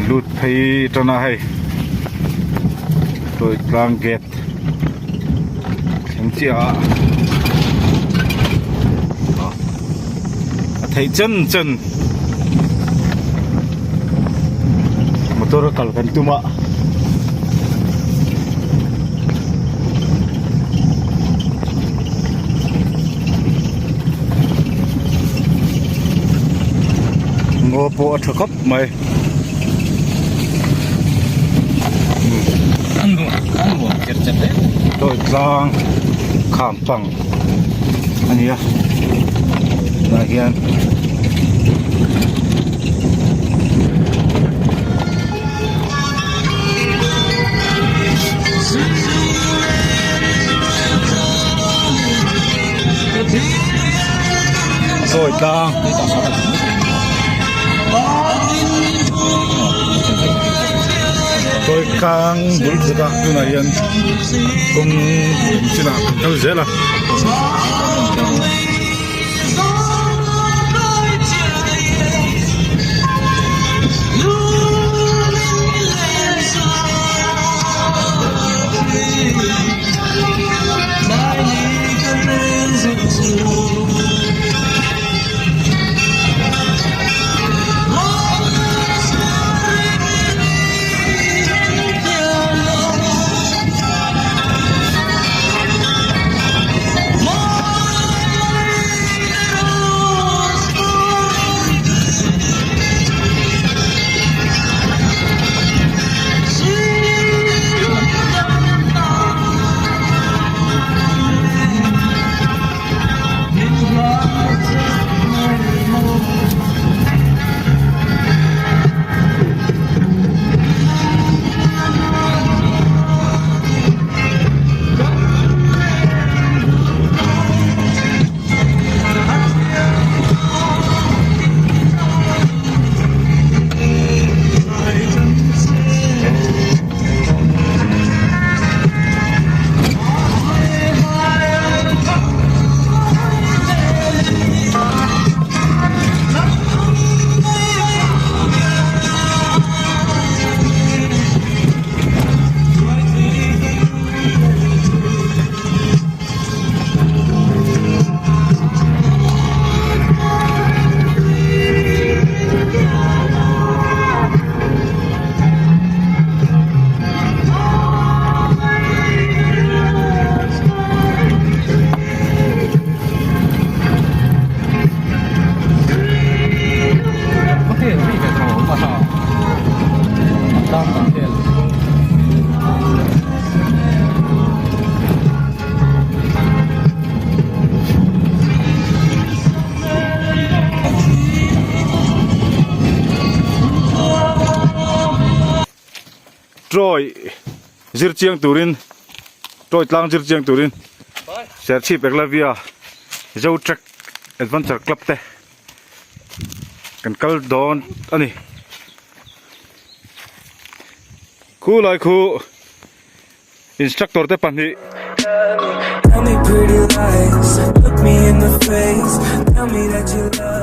lút thấy cho nó hay rồi lang gate chẳng chia thấy chân chân motor kalkan tuma ngô bộ thở cấp mày ăn ngủ chật chật đấy rồi lang khám phẳng anh nhá là hiện rồi đang tôi càng bụi bụi ra từ này hiện cũng chỉ là theo dễ là rồi zir chiang turin rồi lang zir chiang turin sẽ chip eklavia zo track adventure club te kan kal don ani khu lai khu instructor te pani Tell me pretty lies, look me in the face, tell me that you love